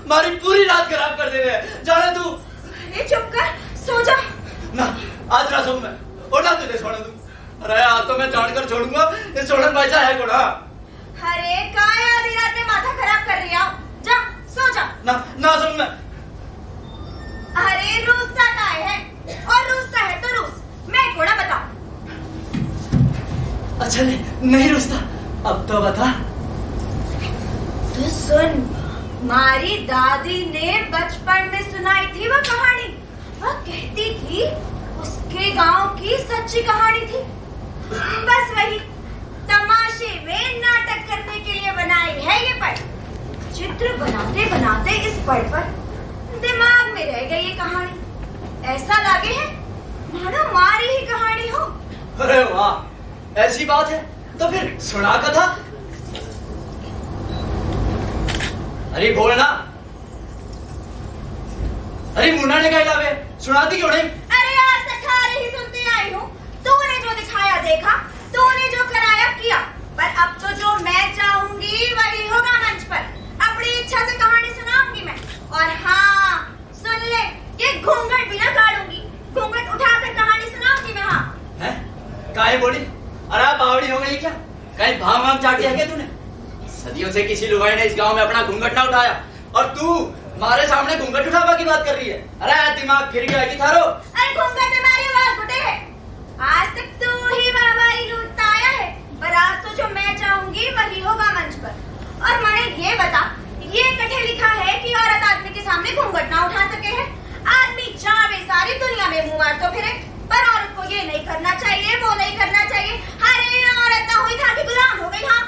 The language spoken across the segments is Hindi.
मारी पूरी रात खराब कर दे रहे। जाने तू। अरे चुप कर, सो जा। ना आज ना सो मैं, और ना तुझे छोड़ दूं। अरे आज तो मैं जानकर छोड़ूंगा, ये छोड़न पैसा है कोड़ा। अरे काय आधी रात में माथा खराब कर रही हो? जा सो जा। ना सुन मैं। अरे रूसता काय है, और रूसता है तो रूस, मैं कोड़ा बताऊं। अच्छा नहीं रुसता, अब तो बता। तो सुन, मारी दादी ने बचपन में सुनाई थी वो कहानी। वह कहती थी उसके गांव की सच्ची कहानी थी। बस वही तमाशे में नाटक करने के लिए बनाई है ये पढ़। चित्र बनाते बनाते इस पढ़ पर दिमाग में रह गई ये कहानी। ऐसा लागे है मानो मारी ही कहानी हो। अरे वाह, ऐसी बात है तो फिर सुना कथा। अरे बोल ना। अरे मुन्ना ने क्या लावे, सुनाती क्यों नहीं? अरे आज तक खाली ही सुनती आई हूँ। तूने जो दिखाया देखा, तूने जो कराया किया, पर अब तो जो मैं चाहूंगी वही होगा मंच पर। अपनी इच्छा से कहानी सुनाऊंगी मैं। और हाँ सुन ले, ये घूंघट भी ना काटूंगी, घूंघट उठाकर कहानी सुनाऊंगी मैं। हाँ है? काहे बोली? अरे बावड़ी हो गई क्या? कहीं भांग वांग चाटी है क्या तूने? सदियों से किसी लुगाई ने इस गांव में अपना घूंघट ना उठाया, और तू मारे सामने घूंघट उठावा की बात कर रही है। अरे दिमाग फिर गया कि थारो? अरे घूंघट में मारी आवाज फटे है। आज तक तू ही वाहवाही लूटता आया है, पर आज तो जो मैं चाहूंगी वही होगा मंच पर। और मैंने ये बता, ये कठे लिखा है कि औरत आदमी के सामने घूंघट ना उठा सके है। आदमी चाहे सारी दुनिया में मुंह मार तो फिरे, पर औरत को ये नहीं करना चाहिए, वो नहीं करना चाहिए। अरे औरत ना हुई था कि गुलाम हो गई। हाँ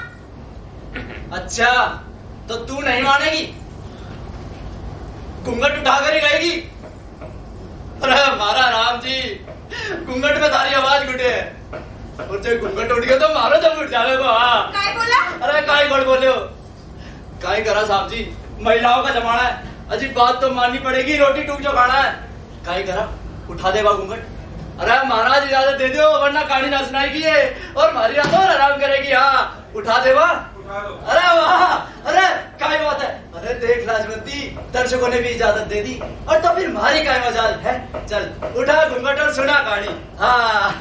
अच्छा, तो तू नहीं मानेगी, घूंघट उठाकर ही रहेगी? अरे मारा राम जी, घूंघट में तारी आवाज घुटे है, और जो घूंघट उठ गया तो मारो जब उठ जावे को। हाँ काय बोला? अरे काय गड़ बोले हो? काय करा साहब जी, महिलाओं का जमाना है, अजीब बात तो माननी पड़ेगी, रोटी टूक जो खाना है। काय करा, उठा देवा घूंघट। अरे महाराज इजाजत दे दो, वरना कहानी ना सुनाएगी ये, और मारी रात और आराम करेगी। हाँ उठा देवा। अरे वाह, अरे काय बात है। अरे देख लाजवंती, दर्शकों ने भी इजाजत दे दी, और तो फिर मारी काय मजाल है। चल उठा घूंघट और सुना कहानी। हाँ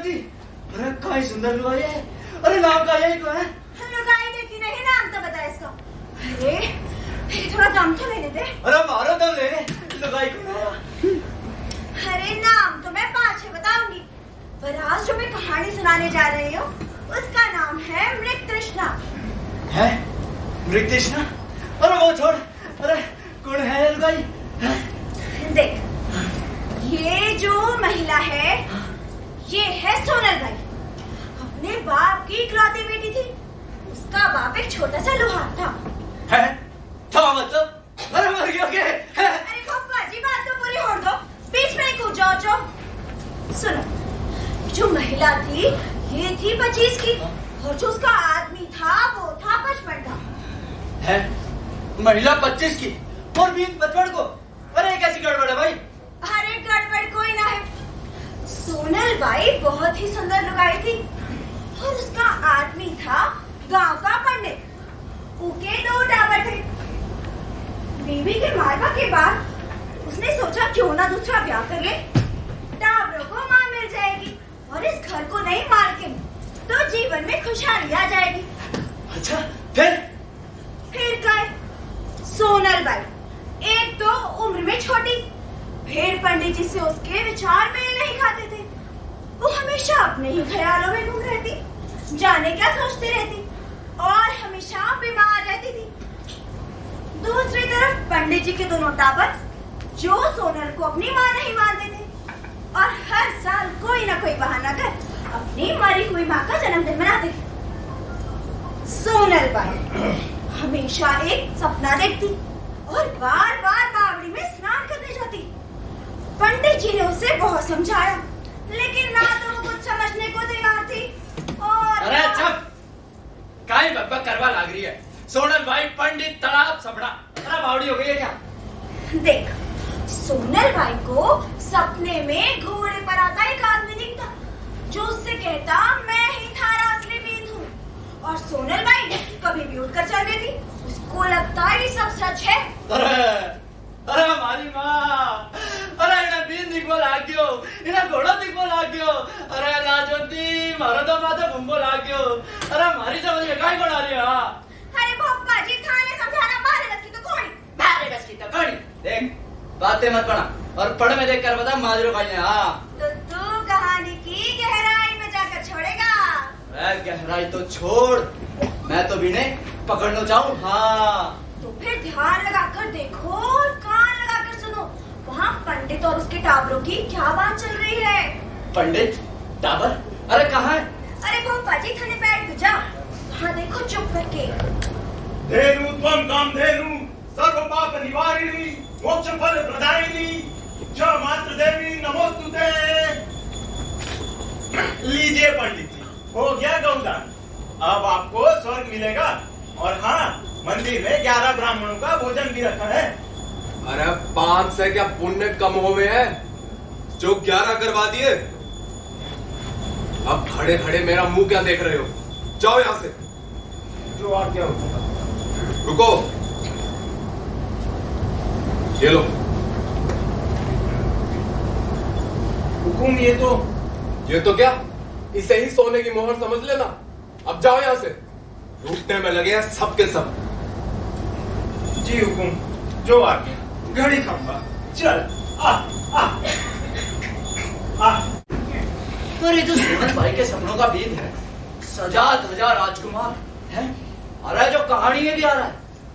लगती। अरे काय सुंदर लुगाई है। अरे नाम का यही तो है। लुगाई देखी नहीं, नाम तो बता इसका। अरे थोड़ा दम तो लेने दे। अरे मारो दम ले लुगाई को। अरे नाम तो मैं पाछे बताऊंगी, पर आज जो मैं कहानी सुनाने जा रही हूँ उसका नाम है मृग तृष्णा। है मृग तृष्णा? अरे वो छोड़। अरे कौन है लुगाई? देख, ये जो महिला है ये है सोनल बाई। अपने बाप की इकलौती बेटी थी। उसका बाप एक छोटा सा लोहार था। है? था मतलब? अरे मर गया क्या? अरे खप्पा जी, बात तो पूरी होड़ दो, बीच में ही कूद जाओ। सुनो, जो महिला थी ये थी 25 की, और जो उसका आदमी था वो था 55 का। है? महिला 25 की और 20-55 को? अरे कैसी गड़बड़ है भाई? अरे गड़बड़ कोई ना है। सोनल बाई बहुत ही सुंदर लुगाई थी, और उसका आदमी था गांव का पंडित। उनके 2 टावर थे। बीवी के मारवा के बाद उसने सोचा क्यों ना दूसरा ब्याह कर ले, टावरों को मां मिल जाएगी और इस घर को नहीं मार के तो जीवन में खुशहाली आ जाएगी। अच्छा फिर क्या है? सोनल बाई एक तो उम्र में छोटी, फिर पंडित जी से उसके विचार मेल नहीं खाते थे। वो हमेशा अपने ही ख्यालों में घूम रहती, जाने क्या सोचती रहती, और हमेशा बीमार रहती थी। दूसरी तरफ पंडित जी के दोनों टावर जो सोनल को अपनी मां नहीं मानते थे, और हर साल कोई ना कोई बहाना कर अपनी मरी हुई मां का जन्मदिन मनाते थे। सोनल बाई हमेशा एक सपना देखती और बार बार बावड़ी में स्नान करने जाती। पंडित जी ने उसे बहुत समझाया, लेकिन ना तो वो कुछ समझने को तैयार थी। और अरे चुप, काई बकबक करवा लाग रही है। सोनल बाई पंडित तालाब सबड़ा। अरे बावड़ी हो गई है क्या? देख, सोनल बाई को सपने में घोड़े पर आता एक आदमी दिखता, जो उससे कहता मैं ही थारा असली मीत हूँ, और सोनल बाई कभी भी उठकर चल देती। उसको लगता है ये सब सच है। अरे हमारी माँ, अरे इन्हें बीन दिखो लाग गयो, इन्हें घोड़ा दिखो लाग गयो। अरे लाजवंती मारो तो माथे भुम्बो लाग गयो। अरे हमारी समझ में काय घोड़ा रही है? अरे भोपा जी, थाने समझाना मारे बस की तो घोड़ी, मारे बस की तो घोड़ी। देख बातें मत पढ़ा, और पढ़ में देख कर बता माजरो का है। हाँ तो तू कहानी की गहराई में जाकर छोड़ेगा। अरे गहराई तो छोड़, मैं तो भी नहीं पकड़ना चाहूँ। हाँ तो फिर ध्यान लगाकर देखो और कान लगाकर सुनो, वहाँ पंडित और उसके टावरों की क्या बात चल रही है। पंडित टावर? अरे कहाँ है? अरे भोपा जी, थाने बैठ जाओ, वहाँ देखो चुप करके। धेनु त्वं कामधेनु सर्व पाप निवारिणी मोक्ष फल प्रदायिनी च मातृ देवी नमोस्तुते। लीजिए पंडित जी, हो गया गौदान। अब आपको स्वर्ग मिलेगा, और हाँ, मंदिर में 11 ब्राह्मणों का भोजन भी रखा है। अरे 5 से क्या पुण्य कम हो गए हैं जो 11 करवा दिए? अब खड़े खड़े मेरा मुंह क्या देख रहे हो? जाओ यहां से। जो आज्ञा हो। रुको, ये लो। हुकुम ये तो क्या, इसे ही सोने की मोहर समझ लेना। अब जाओ यहां से, लूटने में लगे हैं सब के सब। जी हुकुम, जो आज्ञा। घड़ी खंबा चल। आ आ आ। अरे जो सोनल बाई के सपनों का बीज है, सजा धजा राजकुमार है। अरे जो कहानी में भी आ रहा है,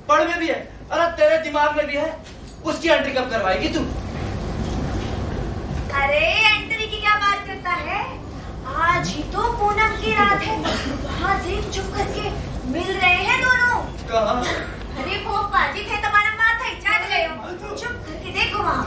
पढ़ में भी है, अरे तेरे दिमाग में भी है, उसकी एंट्री कब करवाएगी तू? अरे एंट्री की क्या बात करता है, आज ही तो पूनम की रात है। वहाँ देख चुप करके मिल रहे हैं दोनों। कहाँ? अरे भोपा जी थे तुम्हारा माथा ही चाट गए हो, चुप करके देखो वहाँ।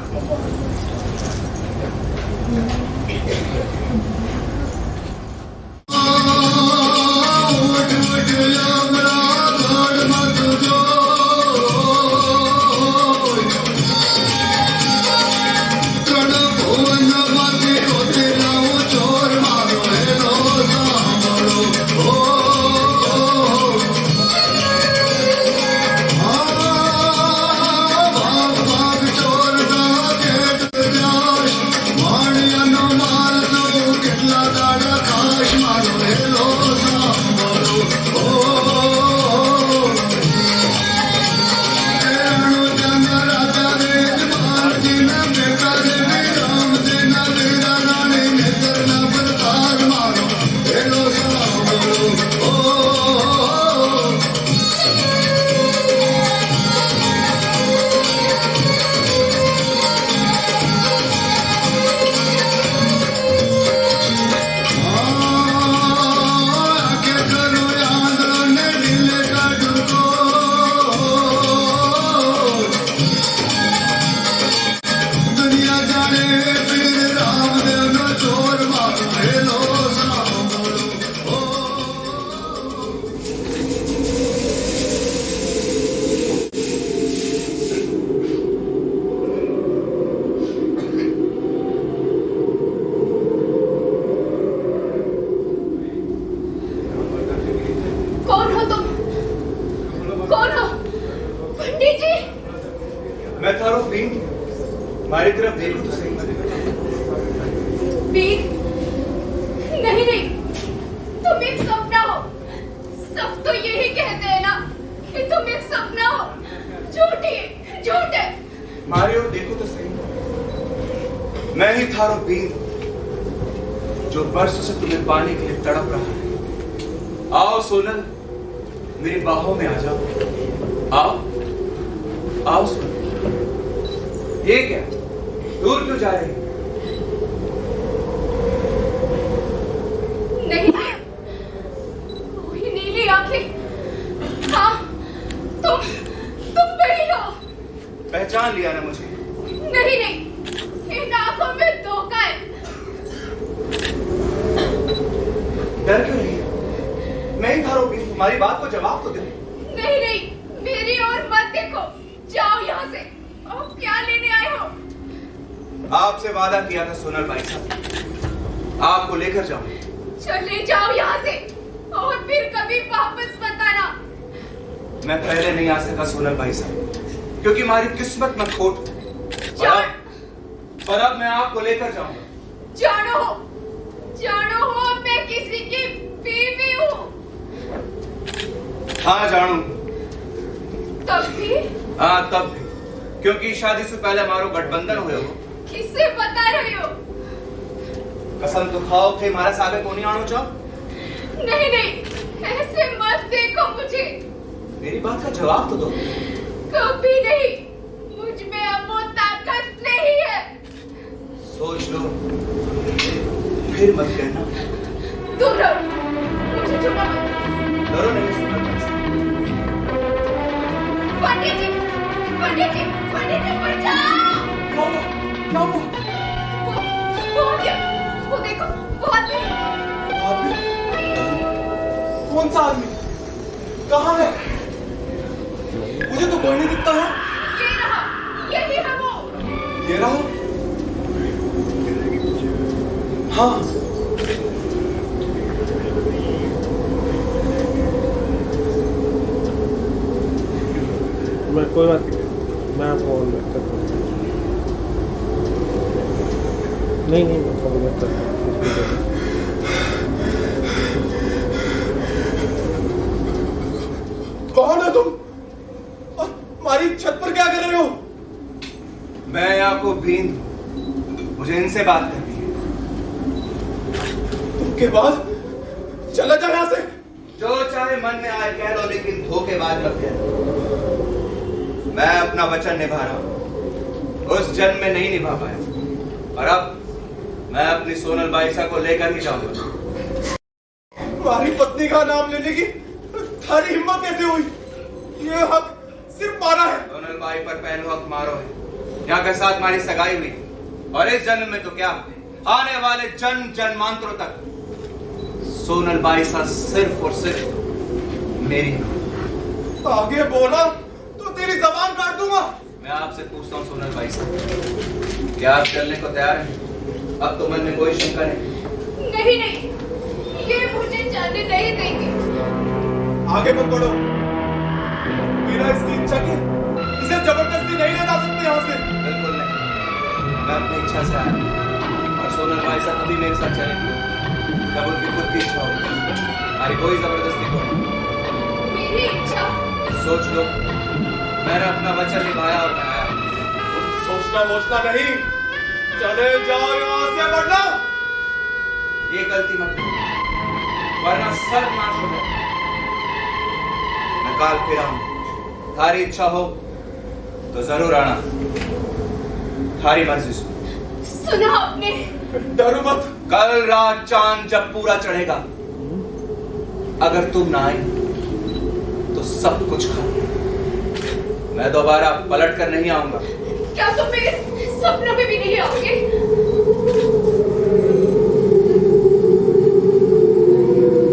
देखो तो सही। वीर, नहीं नहीं, तुम एक सपना हो। सब तो यही कहते हैं ना कि तुम एक सपना हो। झूठ है। मारियो देखो तो सही, मैं ही थारो वीर जो वर्षों से तुम्हें पाने के लिए तड़प रहा है। आओ सोनल, मेरी बाहों में आ जाओ। आओ सोनल। ये क्या, दूर क्यों जा रही? नहीं, वही नीली आंखें। हाँ, तुम वही हो। पहचान लिया ना मुझे? नहीं, इन आंखों में धोखा है। डर क्यों नहीं? मैं ही थारो वीर, तुम्हारी बात को जवाब तो दे। नहीं, मेरी ओर मत देखो। जाओ यहाँ से। अब क्या लेने आए हो? आपसे वादा किया था सोनल भाई साहब, आपको लेकर जाऊं। चले जाओ यहाँ से और फिर कभी वापस मत आना। मैं पहले नहीं आ सका सोनल भाई साहब, क्योंकि हमारी किस्मत में खोट। पर अब मैं आपको लेकर जाऊंगा। जानो हो मैं किसी की बीवी हूँ। हाँ जानू। तब भी? हाँ तब भी, क्योंकि शादी से पहले हमारो गठबंधन हुए हो। किससे बता रहे हो? कसम तो खाओ थे हमारे सागे को नहीं आनो चाहो। नहीं, ऐसे मत देखो मुझे। मेरी बात का जवाब तो दो। कभी नहीं, मुझ में अब वो ताकत नहीं है। सोच लो, फिर मत कहना। दूर रहो, मुझे छूना मत। डरो नहीं सोनल भाई साहब। पंडित जी बचाओ। क्या हुआ? वो हो गया, वो देखो, वो आदमी। कौन सा आदमी? कहाँ है? मुझे तो कोई नहीं दिखता है। ये रहा, यही है वो। ये रहा? हाँ। मैं कोई बात नहीं, मैं आपको नहीं मैं कॉल बैक करता हूँ। कौन है तुम? हमारी छत पर क्या कर रहे हो? मैं याकूबीन, मुझे इनसे बात करनी है। तुमके बाद चला जा यहाँ से। जो चाहे मन में आए कह लो, लेकिन धोखेबाज मत कहना। मैं अपना वचन निभा रहा हूं, उस जन्म में नहीं निभा पाया, और अब मैं अपनी सोनल बाईसा को लेकर ही जाऊंगा। तुम्हारी पत्नी का नाम लेने की थारी हिम्मत कैसे हुई? ये हक सिर्फ मारा है। सोनल बाई पर पहलू हक मारो है। यहाँ के साथ हमारी सगाई हुई, और इस जन्म में तो क्या, आने वाले जन्म जन्मांतरों तक सोनल बाईसा सिर्फ और सिर्फ मेरी। आगे बोला तो तेरी जबान काट दूंगा। मैं आपसे पूछता हूँ सोनल बाईसा, क्या आप चलने को तैयार हैं? अब तो मन में कोई शंका नहीं। नहीं, ये मुझे जाने नहीं देंगे। आगे मत बढ़ो। बिना इसकी इच्छा के इसे जबरदस्ती नहीं ले जा सकते यहाँ से। बिल्कुल नहीं, मैं अपनी इच्छा से आया, और सोनल बाईसा कभी मेरे साथ चलेगी तब उनकी खुद की इच्छा होगी, हमारी कोई जबरदस्ती को नहीं। मेरी इच्छा? सोच लो, मैंने अपना वचन निभाया और मैं आया। सोचना वोचना नहीं, चले जाओ यहाँ से, वरना ये गलती मत करो, वरना सब नाश हो जाए। मैं काल फिर आऊंगा, थारी इच्छा हो तो जरूर आना, थारी मर्जी सुना आपने? डरो मत। कल रात चांद जब पूरा चढ़ेगा, अगर तुम ना आई तो सब कुछ खत्म। मैं दोबारा पलट कर नहीं आऊंगा। क्या तुम मेरे सपनों में भी नहीं आओगे?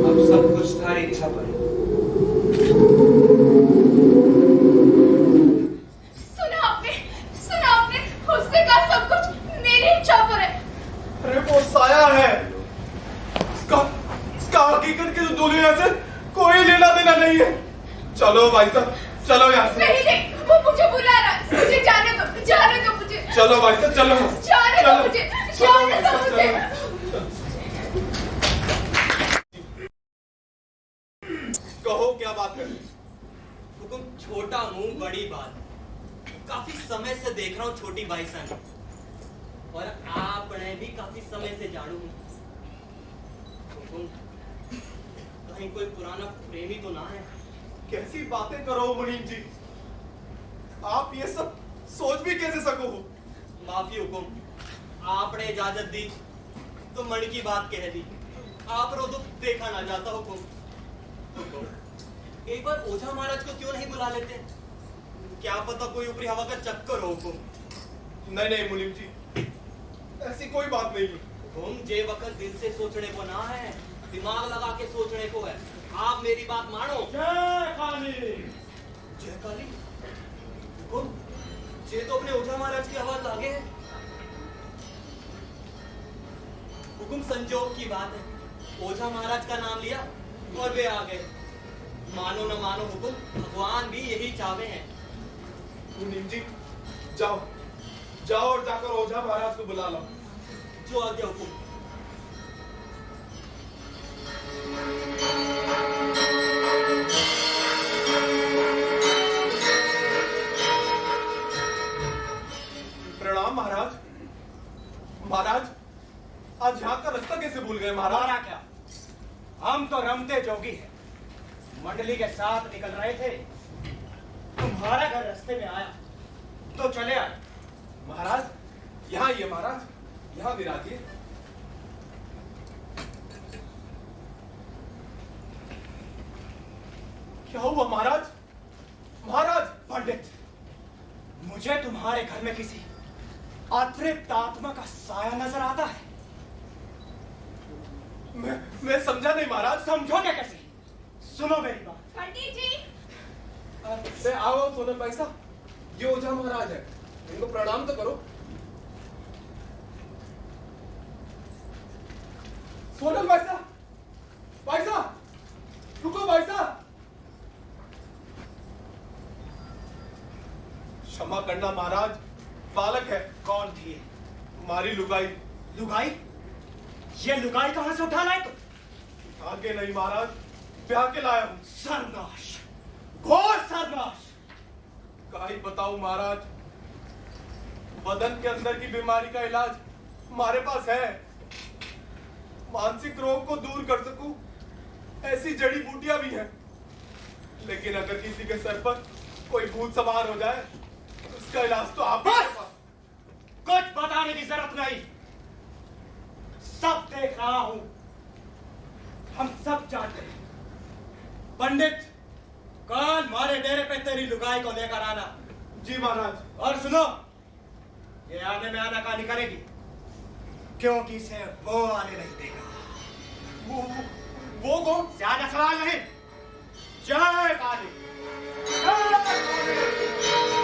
अब सब कुछ तुम्हारी इच्छा पर है। सुना आपने उसने कहा सब कुछ मेरी इच्छा पर है। अरे वो साया है, इसका हकीकत की दुनिया से कोई लेना देना नहीं है। चलो भाई साहब, चलो यहाँ से। नहीं, वो मुझे बुला रहा है। मुझे जाने दो मुझे। चलो भाई साहब चलो। जाने दो मुझे, जाने दो मुझे। कहो क्या बात है? हुकुम छोटा मुंह बड़ी बात। काफी समय से देख रहा हूँ छोटी बाई सन, और आपने भी काफी समय से जानू हूँ। हुकुम कहीं कोई पुराना प्रेमी तो ना है? कैसी बातें करो मुनीम जी, आप ये सब सोच भी कैसे सको हो? माफी हुकुम, आपने इजाजत दी तो मन की बात कह दी। आप रो तो देखा ना जाता। हुकुम एक बार ओझा महाराज को क्यों नहीं बुला लेते? क्या पता कोई ऊपरी हवा का चक्कर हो। हुकुम नहीं नहीं मुनीम जी, ऐसी कोई बात नहीं है। हुकुम जे वक्त दिल से सोचने को ना है, दिमाग लगा के सोचने को है। आप मेरी बात मानो। जय काली। जय काली। हुकुम जे तो अपने ओझा महाराज की आवाज लागे है। हुकुम संजोग की बात है, ओझा महाराज का नाम लिया और वे आ गए। मानो न मानो हुकुम, भगवान भी यही चाहते हैं। मुनीम जी जाओ जाओ और जाकर ओझा महाराज को बुला लो। जो आ गया हुकुम। प्रणाम महाराज। महाराज आज यहाँ का रास्ता कैसे भूल गए महाराज? हमारा क्या, हम तो रमते जोगी हैं। मंडली के साथ निकल रहे थे, तुम्हारा घर रास्ते में आया तो चले आए। महाराज यहाँ आइए महाराज, यहाँ विराजिए। क्या हुआ महाराज? महाराज पंडित, मुझे तुम्हारे घर में किसी अतिरिक्त आत्मा का साया नजर आता है। मैं समझा नहीं महाराज। समझोगे कैसे? सुनो मेरी बात। पंडित जी, से आओ सोनल भाई साहब, ये ओझा महाराज है, इनको प्रणाम तो करो। सोनल भाई साहब, भाई साहब रुको भाई साहब। क्षमा करना महाराज, बालक है। कौन थी? तुम्हारी लुगाई। लुगाई? ये लुगाई कहां से उठा लाए तुम? आगे नहीं महाराज, ब्याह के लाया हूं। सर्वनाश, घोर सर्वनाश। का ही बताऊं महाराज, बदन के अंदर की बीमारी का इलाज हमारे पास है। मानसिक रोग को दूर कर सकूं ऐसी जड़ी बूटियां भी हैं, लेकिन अगर किसी के सर पर कोई भूत सवार हो जाए तो उसका इलाज तो आप बस! कुछ बताने की जरूरत नहीं, सब देख रहा हूं, हम सब जानते हैं। पंडित, कल मारे डेरे पे तेरी लुगाई को लेकर आना। जी महाराज। और सुनो, ये आने में आनाकानी करेगी, क्योंकि इसे वो आने नहीं देगा। वो कौन? ज्यादा सवाल नहीं। जय काली। जय काली।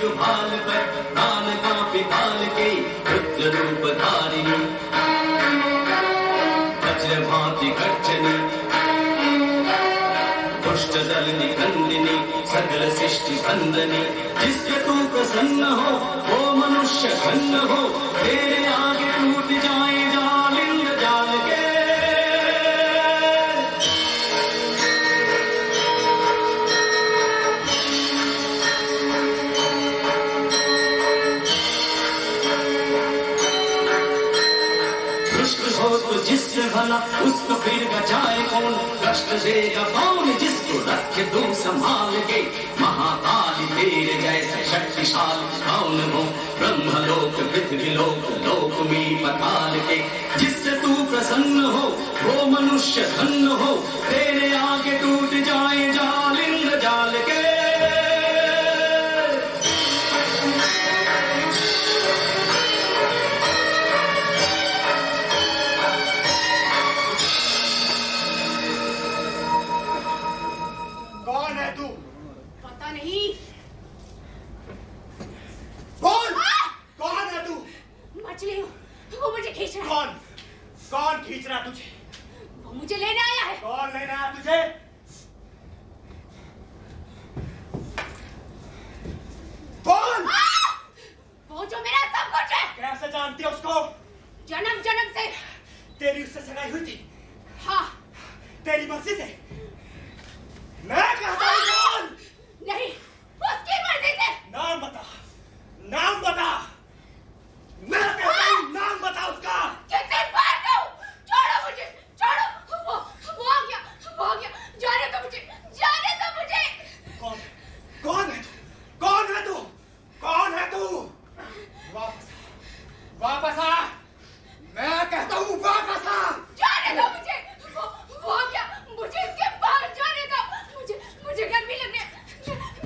जो भाल पर प्राण कांपे काल के रुद्र रूप धारिणी, वज्र भांति गर्जनी, दुष्ट दल निकंदिनी, सकल सृष्टि बंदनी। जिसके तू प्रसन्न हो वो मनुष्य धन्य हो, तेरे आगे टूट जाए जाल इंद्र जाल के। जिससे भला उसको फिर बचाए कौन, कष्ट देगा कौन जिसको रखे तू संभाल के। महाकाली तेरे जैसे शक्तिशाली कौन हो, ब्रह्मलोक पृथ्वी लोक लोक में पताल के। जिससे तू प्रसन्न हो वो मनुष्य धन्य हो, तेरे आगे टूट जाए जाल इंद्र जाल के। कौन है तू? पता नहीं, मछली हूँ, वो मुझे खींच रहा है। कौन कौन खींच रहा तुझे? वो मुझे लेने आया है। कौन लेने आया तुझे? कौन? वो जो मेरा सब कुछ है। कैसे जानती है उसको? जन्म जन्म से। तेरी उससे सगाई हुई थी? हाँ। तेरी मर्जी से? मैं कहता हूँ कौन? नहीं, उसकी मर्जी से। नाम बता, नाम बता। मैं कहता हूँ नाम बता उसका। कितने बार कहूँ? छोड़ो मुझे, छोड़ो। वो आ गया, वो आ गया। जाने दो मुझे, जाने दो मुझे। कौन? कौन है तू? कौन है तू? कौन है तू? वापस आ, वापस आ। मैं कहता हूँ वापस आ। जाने दो मुझे। वो आ गया। मुझे इसके बाहर जाने दो। मुझे गर्मी लगने,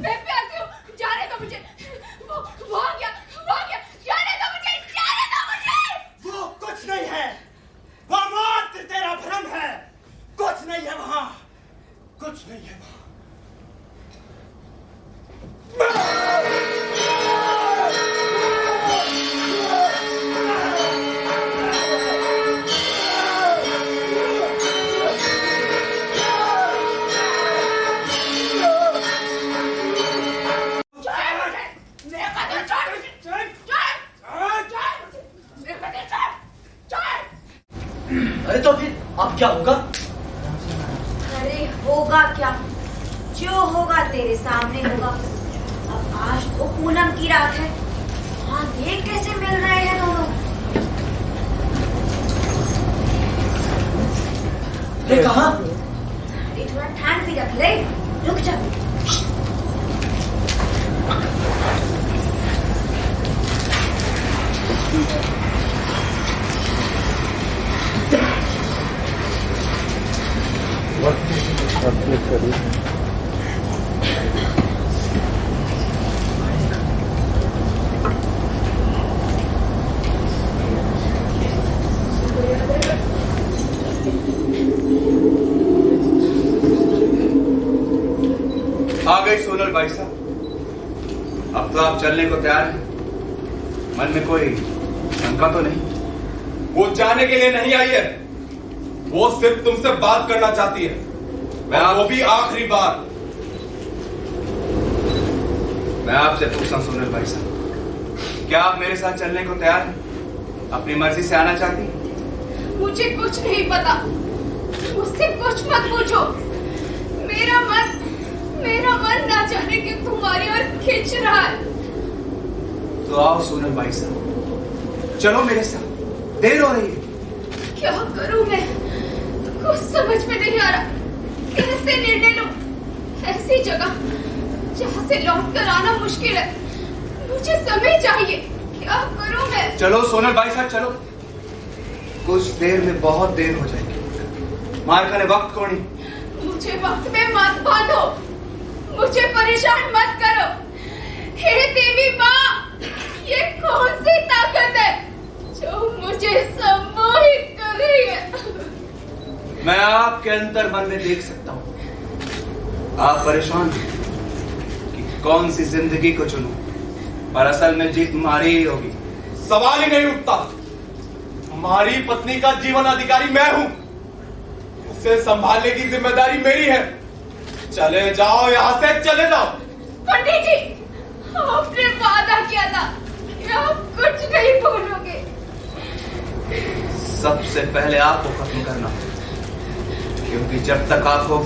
मैं प्यासी हूँ। जाने दो मुझे। वो आ गया, वो आ गया। जाने दो मुझे, जाने दो मुझे। वो कुछ नहीं है, वो मात्र तेरा भ्रम है। कुछ नहीं है वहां, कुछ नहीं है वहां। अरे तो फिर अब क्या होगा? अरे होगा क्या? जो होगा तेरे सामने होगा। अब आज तो पूनम की रात है। हाँ, देख कैसे मिल रहे हैं दोनों। ये कहाँ? अरे थोड़ा ध्यान भी रख ले। रुक जा। क्लिक करिए। आ गई सोनल भाई साहब। अब तो आप चलने को तैयार हैं? मन में कोई शंका तो नहीं? वो जाने के लिए नहीं आई है, वो सिर्फ तुमसे बात करना चाहती है। वो भी आखिरी बार। मैं आपसे पूछता हूं सोनल भाई साहब, क्या आप मेरे साथ चलने को तैयार हैं? अपनी मर्जी से आना चाहती हैं? मुझे कुछ नहीं पता। मुझसे कुछ मत पूछो। मेरा मन ना जाने कि तुम्हारी ओर खिंच रहा है। तो आओ सोनल भाई साहब, चलो मेरे साथ, देर हो रही है। क्या करूं मैं? कुछ समझ में नहीं आ रहा। कैसे निर्णय लूं? ऐसी जगह जहां से लौट कर आना मुश्किल है। मुझे समय चाहिए। क्या करूं मैं? चलो सोनल भाई साहब, चलो। कुछ देर में बहुत देर हो जाएगी। मार खाने वक्त को नहीं। मुझे वक्त में मत बांधो। मुझे परेशान मत करो। हे देवी माँ, ये कौन सी ताकत है जो मुझे सम्मोहित कर रही है? मैं आपके अंतर मन में देख सकता हूँ। आप परेशान हैं कि कौन सी जिंदगी को चुनूं, पर असल में जीत हमारी ही होगी। सवाल ही नहीं उठता। हमारी पत्नी का जीवन अधिकारी मैं हूं, उसे संभालने की जिम्मेदारी मेरी है। चले जाओ यहां से, चले जाओ। पंडित जी, आपने वादा किया था कि आप कुछ नहीं भूलोगे। सबसे पहले आपको खत्म करना होगा, क्योंकि जब तक आप हो,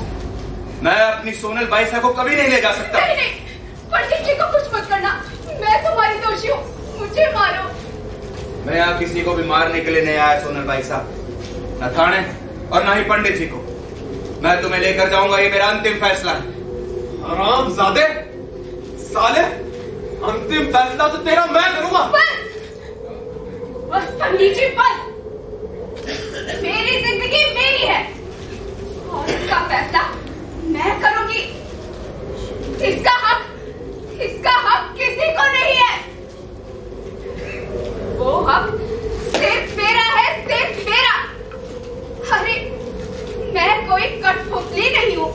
मैं अपनी सोनल बाई साहब को कभी नहीं ले जा सकता। नहीं नहीं, पंडित जी को कुछ मत करना। मैं तुम्हारी दोषी हूँ, मुझे मारो। मैं यहाँ किसी को भी मारने के लिए नहीं आया सोनल भाई साहब, न थाने और न ही पंडित जी को। मैं तुम्हें लेकर जाऊंगा, ये मेरा अंतिम फैसला है। हरामजादे, साले, अंतिम फैसला तो तेरा मैं करूंगा। बस पंडित जी, बस। मेरी जिंदगी मेरी है और इसका फैसला मैं करूंगी। इसका हक किसी को नहीं है। वो हक सिर्फ मेरा है, सिर्फ मेरा। अरे मैं कोई कठपुतली नहीं हूँ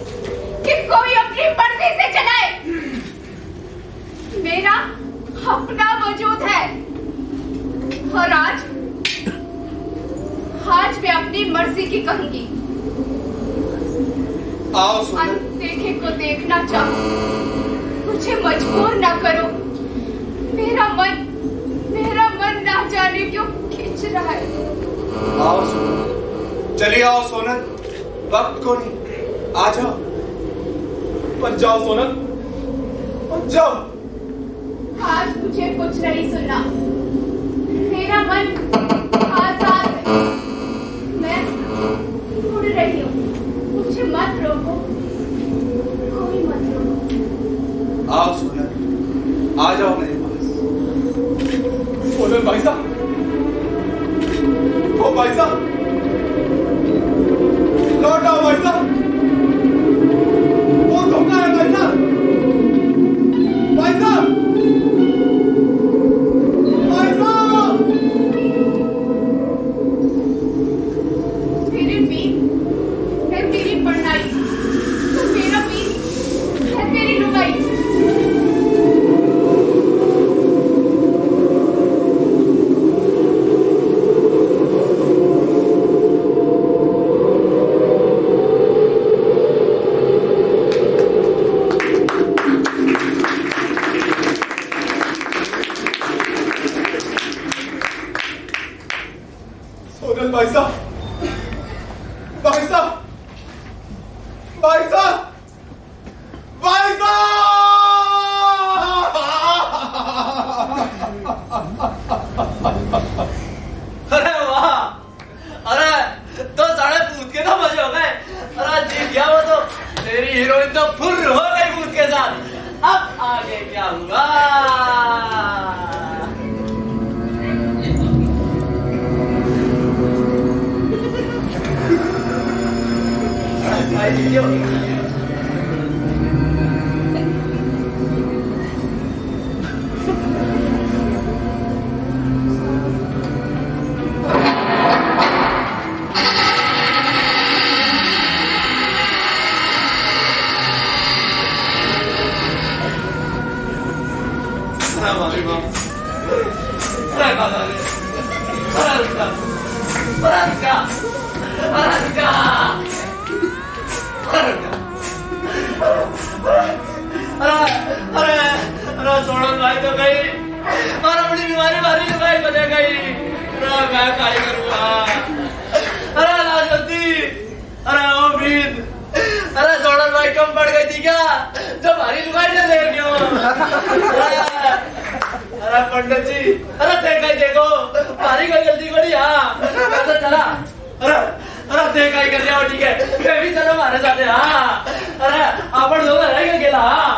कि कोई अपनी मर्जी से चलाए। मेरा अपना वजूद है और आज मेरी मर्जी की कहूंगी। आओ सोनल। अनदेखे को देखना चाहो, मुझे मजबूर ना करो। मेरा मन ना जाने क्यों खींच रहा है। आओ सोनल, चलिए आओ सोनल, वक्त को नहीं, आ जाओ। बच जाओ सोनल, बच जाओ। आज मुझे कुछ नहीं सुनना। मेरा मन आजाद है, मैं उड़ रही हूँ। मुझे मत रोको, कोई मत रोको। आओ सोनल, आ जाओ मेरे पास। सोनल भाई साहब, ओ भाई साहब, लौट आओ भाई साहब। वो धोखा है भाई साहब, भाई साहब, भाई साहब। मेरे वीर है तेरी पढ़ाई, तो मेरा वीर है तेरी लुगाई। सोनल भाई साहब, भाई साहब, भाई साहब, भाई साहब। अरे वाह, अरे तो साढ़े पूत के तो मजे हो गए। अरे जीत गया वो तो, तेरी हीरोइन तो फुर्र हो गई पूत के साथ। अब आगे क्या हुआ? भाई जीतियो। हमारी माँ, अरे बाबा रे, अरे रुका, अरे रुका, अरे रुका, अरे रुका, अरे सोनल भाई तो गई और अपनी बीमारी मारी भाई बने गई। अरे मैं क्या करूँगा? अरे लाजवंती, अरे उम्मीद, अरे सोनल भाई कम पड़ गई थी क्या जो भारी लुगाई ने देख क्यों? अरे पंडित जी, अरे देखो भारी कोई गलती करी। हाँ मैं तो चला। अरे देखा ही कर लिया, ठीक है मैं भी चलो हमारे साथ। हाँ अरे अपन लोग रहेंगे अकेला। हाँ